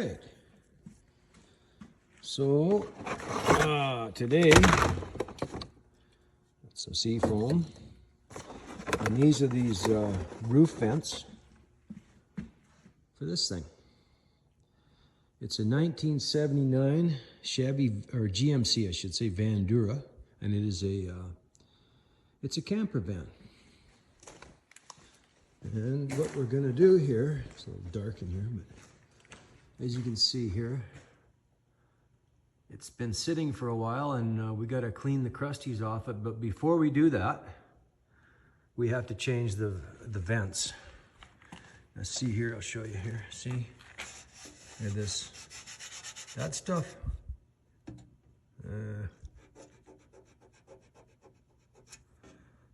right. So today, some sea foam, and these are roof vents for this thing. It's a 1979 Chevy, or GMC, I should say, Vandura, and it is it's a camper van. And what we're going to do here, it's a little dark in here, but as you can see here, it's been sitting for a while, and we got to clean the crusties off it. But before we do that, we have to change the vents. Now see here, I'll show you here. See, here that stuff.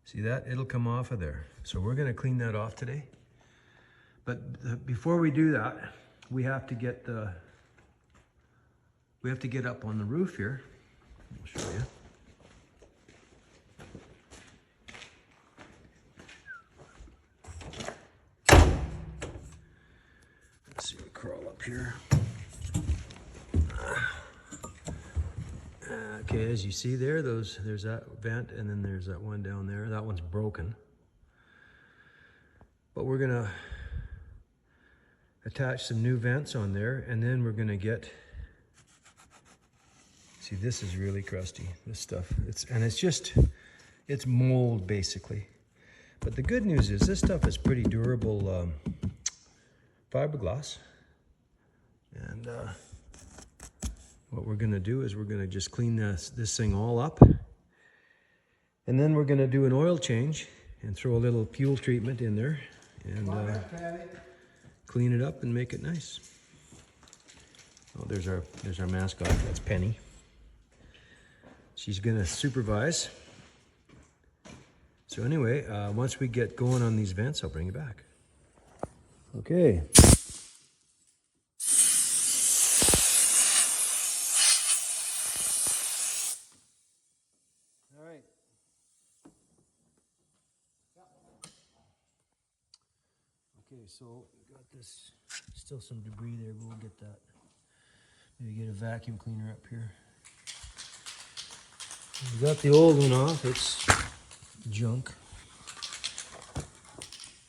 See that? It'll come off of there. So we're going to clean that off today. But before we do that, we have to get up on the roof here. I'll show you. Let's see, we crawl up here. Okay, as you see there, there's that vent, and then there's that one down there. That one's broken. But we're gonna attach some new vents on there, and then we're gonna get, see, this is really crusty, this stuff. It's mold basically. But the good news is this stuff is pretty durable fiberglass. And what we're gonna do is we're gonna just clean this thing all up. And then we're gonna do an oil change and throw a little fuel treatment in there and clean it up and make it nice. Oh, there's our mascot, that's Penny. She's gonna supervise. So anyway, once we get going on these vents, I'll bring you back. Okay. All right. Okay, so we got this, still some debris there. We'll get that. Maybe get a vacuum cleaner up here. We got the old one off. It's junk.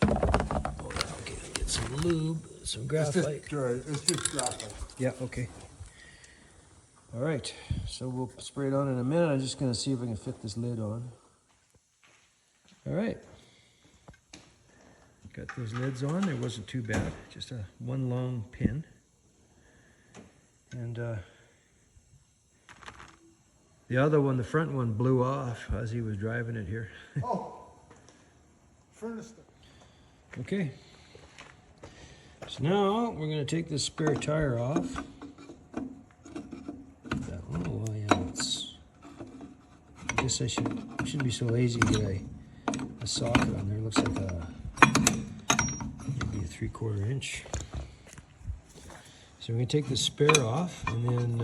Oh, okay, get some lube, some graphite. It's just graphite. Yeah, okay. All right, so we'll spray it on in a minute. I'm just gonna see if I can fit this lid on. All right. Got those lids on. It wasn't too bad. Just one long pin. And the other one, the front one, blew off as he was driving it here. Oh, furnace. Okay. So now we're going to take this spare tire off. Oh, well, yeah, I guess I shouldn't be so lazy to get a socket on there. It looks like maybe a 3/4 inch. So we're going to take the spare off, and then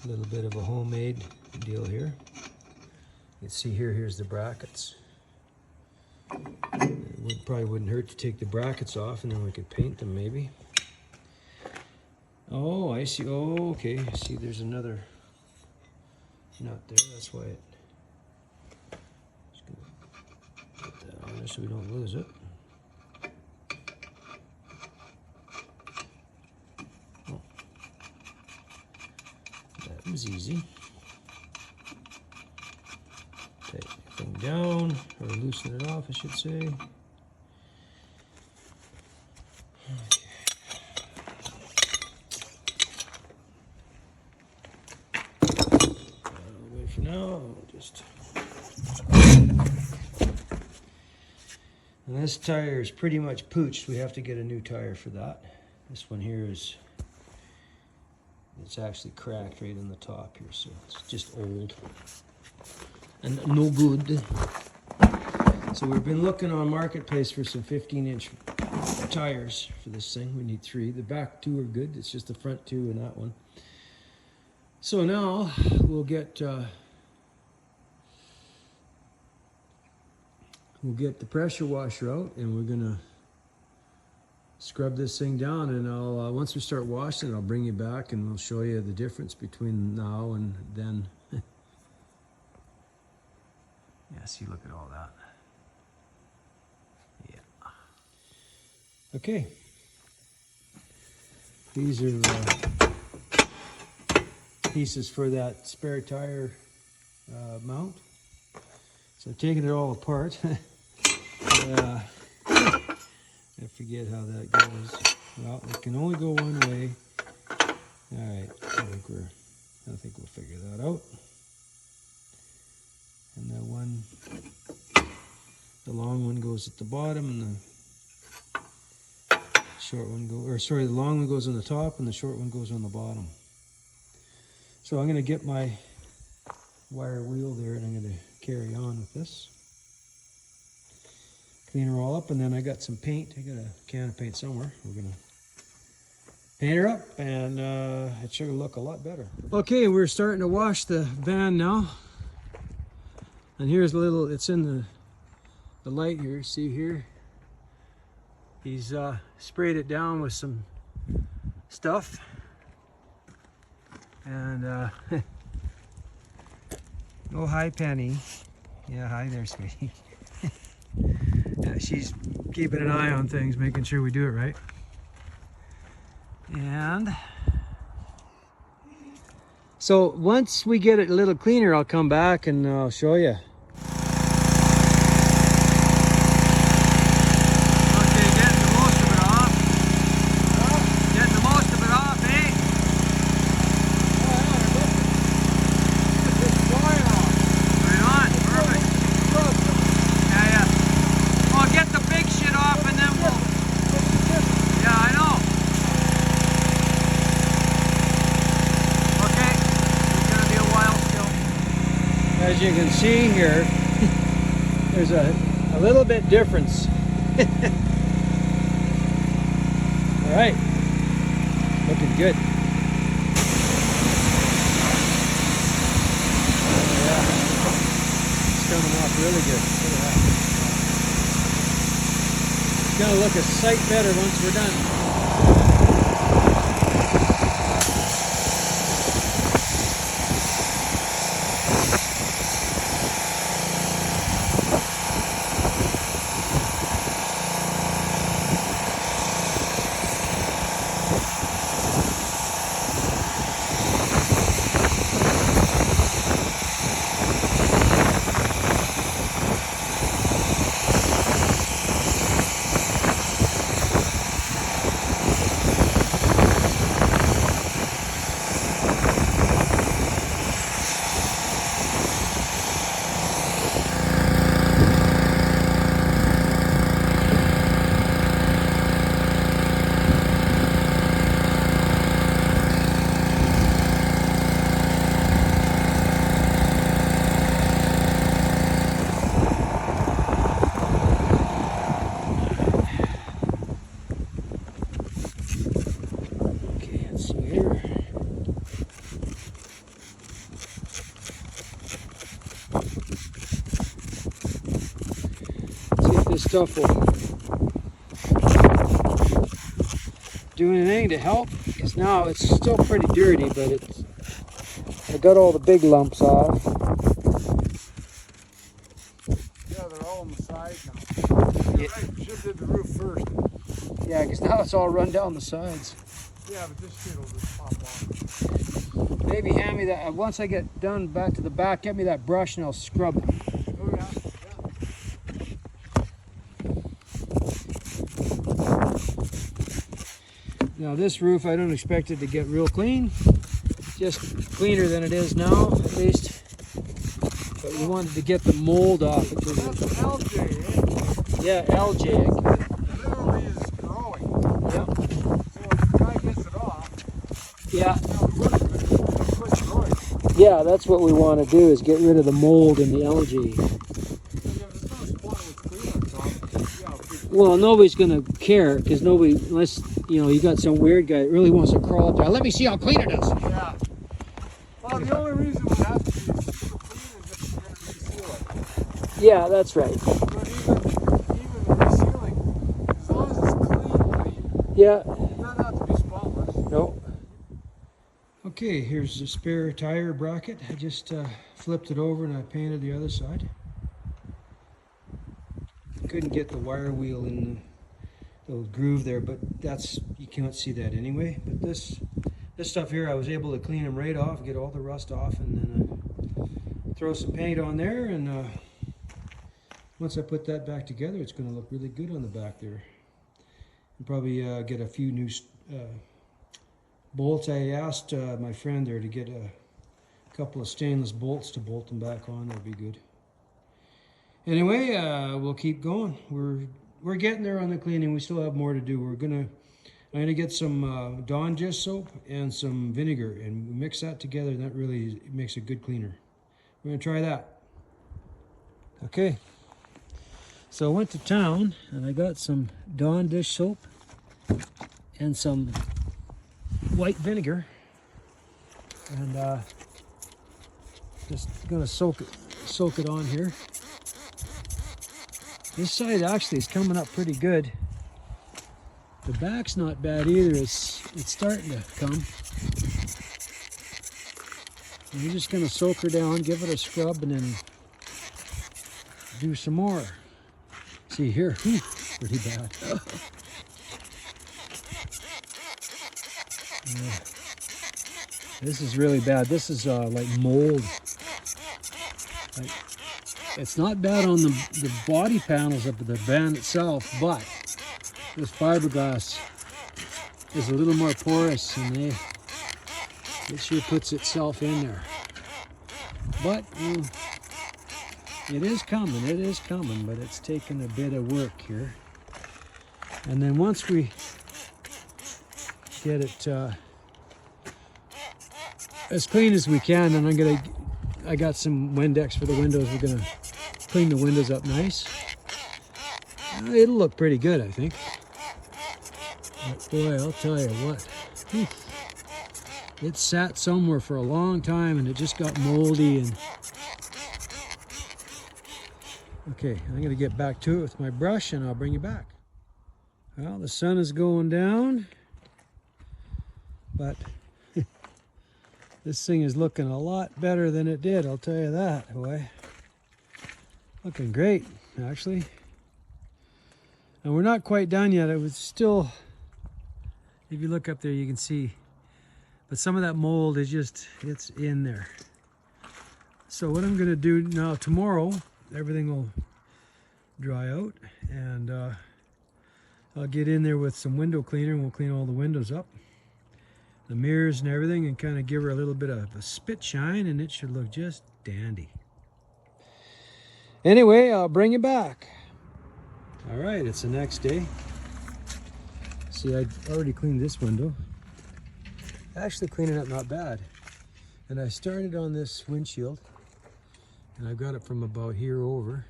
a little bit of a homemade deal here. You can see here's the brackets. It probably wouldn't hurt to take the brackets off, and then we could paint them maybe. Oh, I see. Oh, okay. See, there's another nut there. That's why it. Just gonna put that on there so we don't lose it. Oh, that was easy. Take the thing down, or loosen it off, I should say. For now, just. And this tire is pretty much pooched. We have to get a new tire for that. This one here it's actually cracked right in the top here, so it's just old and no good. So we've been looking on Marketplace for some 15-inch tires for this thing. We need 3. The back 2 are good. It's just the front 2 and that one. So now we'll get the pressure washer out, and we're gonna scrub this thing down, and I'll once we start washing it, I'll bring you back and we'll show you the difference between now and then. Yeah, see, look at all that. Yeah. Okay. These are pieces for that spare tire mount. So taking it all apart. I forget how that goes. Well, it can only go one way. All right, I think we'll figure that out. And the long one goes at the bottom, and the short one the long one goes on the top, and the short one goes on the bottom. So I'm going to get my wire wheel there, and I'm going to carry on with this. Clean her all up, and then I got some paint. I got a can of paint somewhere. We're going to paint her up, and it should look a lot better. Okay, we're starting to wash the van now. And here's a little, it's in the light here, see here? He's sprayed it down with some stuff. And, oh, hi, Penny. Yeah, hi there, sweetie. Yeah, she's keeping an eye on things, making sure we do it right. And so once we get it a little cleaner, I'll come back and I'll show you. As you can see here, there's a little bit difference. All right, looking good. Yeah, it's coming off really good. Look at that. It's gonna look a sight better once we're done. This stuff will do anything to help, because now it's still pretty dirty, but I got all the big lumps off. Yeah, they're all on the side now. Yeah, right. Should have did the roof first. Yeah, because now it's all run down the sides. Yeah, but this shit will just pop off. Maybe hand me that, once I get done back to the back, get me that brush and I'll scrub it. Oh yeah. Now this roof, I don't expect it to get real clean. Just cleaner than it is now, at least. But we wanted to get the mold off it. That's LJ, eh? Yeah, LJ. It literally is growing. Yep. So if the guy gets it off, Yeah. now the roof is quit growing. Yeah, that's what we want to do, is get rid of the mold in the algae. Well, nobody's going to care, because nobody, unless, you know, you got some weird guy that really wants to crawl up there. Let me see how clean it is. Yeah. Well, the only reason we have to be super clean is if we're going to reseal it. Yeah, that's right. But even the resealing, as long as it's clean, Yeah. It doesn't have to be spotless. No. Okay, here's the spare tire bracket. I just flipped it over and I painted the other side. Couldn't get the wire wheel in the groove there, but that's, you can't see that anyway. But this stuff here, I was able to clean them right off, get all the rust off, and then throw some paint on there. And once I put that back together, it's going to look really good on the back there. And probably get a few new bolts. I asked my friend there to get a couple of stainless bolts to bolt them back on. That'd be good. Anyway, we'll keep going. We're getting there on the cleaning. We still have more to do. I'm gonna get some Dawn dish soap and some vinegar and mix that together, and that really makes a good cleaner. We're gonna try that. Okay. So I went to town and I got some Dawn dish soap and some white vinegar, and just gonna soak it on here. This side actually is coming up pretty good. The back's not bad either. It's starting to come. And we're just gonna soak her down, give it a scrub, and then do some more. See here, whew, pretty bad. This is really bad. This is like mold. It's not bad on the body panels of the van itself, but this fiberglass is a little more porous, and it sure puts itself in there. But it is coming, but it's taking a bit of work here. And then once we get it as clean as we can, and I got some Windex for the windows. We're gonna clean the windows up nice. It'll look pretty good, I think. But boy, I'll tell you what, it sat somewhere for a long time and it just got moldy. And okay, I'm gonna get back to it with my brush and I'll bring you back. Well, the sun is going down, but this thing is looking a lot better than it did, I'll tell you that, boy. Looking great, actually. And we're not quite done yet. It was still, if you look up there, you can see, but some of that mold is just, it's in there. So what I'm gonna do now, tomorrow, everything will dry out, and I'll get in there with some window cleaner and we'll clean all the windows up, the mirrors and everything, and kind of give her a little bit of a spit shine, and it should look just dandy. Anyway, I'll bring you back. All right, it's the next day. See, I already cleaned this window. Actually cleaning up not bad. And I started on this windshield, and I've got it from about here over,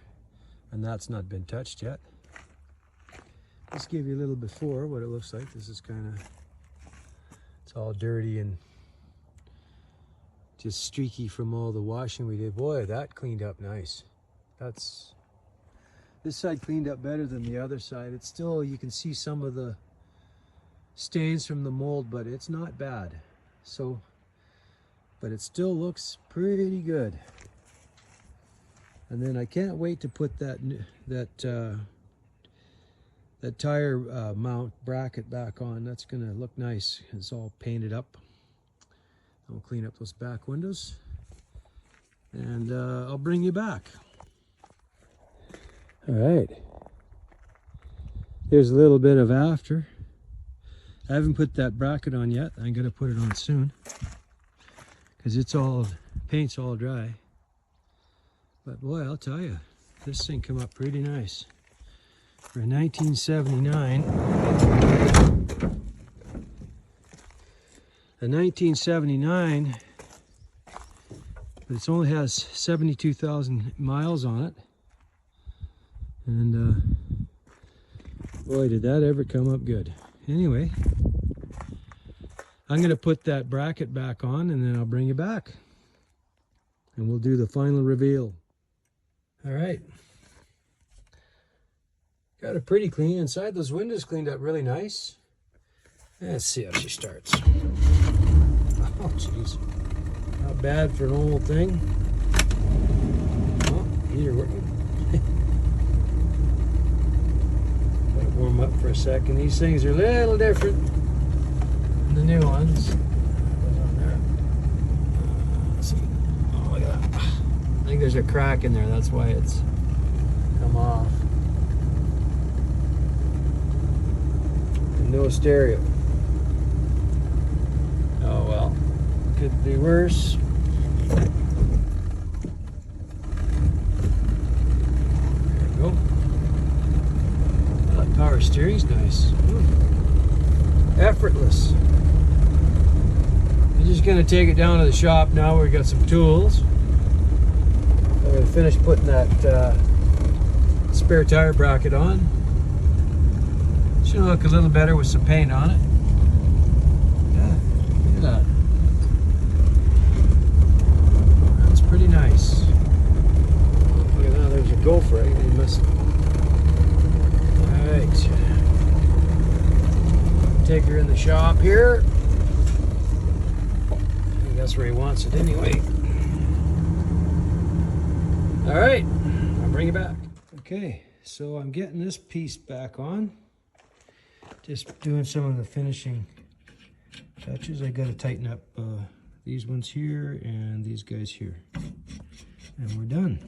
and that's not been touched yet. Let's give you a little before what it looks like. This is kind of, it's all dirty and just streaky from all the washing we did. Boy, that cleaned up nice. This side cleaned up better than the other side. It's still, you can see some of the stains from the mold, but it's not bad. So, but it still looks pretty good. And then I can't wait to put that tire mount bracket back on. That's gonna look nice. It's all painted up. I'll clean up those back windows, and I'll bring you back. All right. Here's a little bit of after. I haven't put that bracket on yet. I'm gonna put it on soon, because paint's all dry. But boy, I'll tell you, this thing came up pretty nice. For 1979, a 1979, but it only has 72,000 miles on it. And boy, did that ever come up good. Anyway, I'm gonna put that bracket back on, and then I'll bring you back, and we'll do the final reveal. All right. Got it pretty clean inside. Those windows cleaned up really nice. Let's see how she starts. Oh, jeez. Not bad for an old thing. Oh, heater working. Let it warm up for a second. These things are a little different than the new ones. What's on there? Let's see. Oh, look at that. I think there's a crack in there. That's why it's come off. And no stereo. Oh well, could be worse. There we go. That power steering's nice. Effortless. I'm just gonna take it down to the shop now. We've got some tools. I'm gonna finish putting that spare tire bracket on. Should look a little better with some paint on it. Look at that. That's pretty nice. Look at that, there's a gopher. He must. Alright. Take her in the shop here. I think that's where he wants it anyway. Alright, I'll bring it back. Okay, so I'm getting this piece back on. Just doing some of the finishing touches. I got to tighten up these ones here and these guys here, and we're done.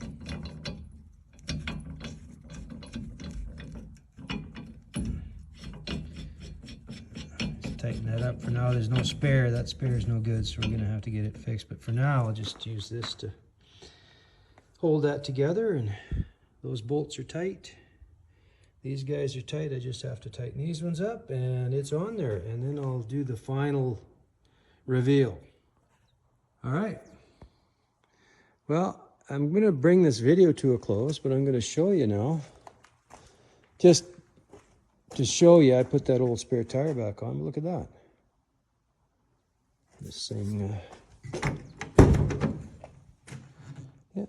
Just tighten that up for now. There's no spare. That spare is no good, so we're gonna have to get it fixed. But for now, I'll just use this to hold that together, and those bolts are tight. These guys are tight. I just have to tighten these ones up and it's on there, and then I'll do the final reveal. All right. Well, I'm going to bring this video to a close, but I'm going to show you now. Just to show you, I put that old spare tire back on. Look at that. This thing, yeah.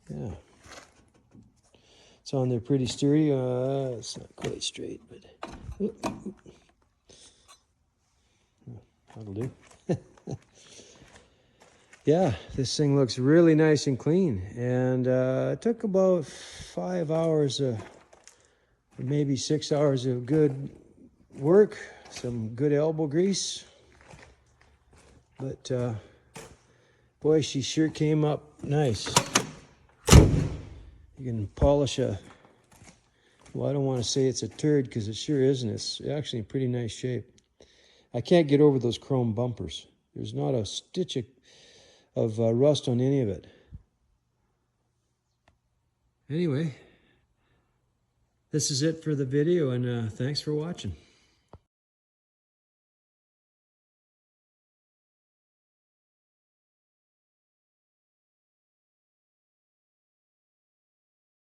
Yeah. It's on there pretty sturdy. It's not quite straight, but that'll do. Yeah, this thing looks really nice and clean. And it took about 5 hours, maybe 6 hours of good work, some good elbow grease. But boy, she sure came up nice. You can polish a, well, I don't want to say it's a turd because it sure isn't. It's actually in pretty nice shape. I can't get over those chrome bumpers. There's not a stitch of rust on any of it. Anyway, this is it for the video, and thanks for watching.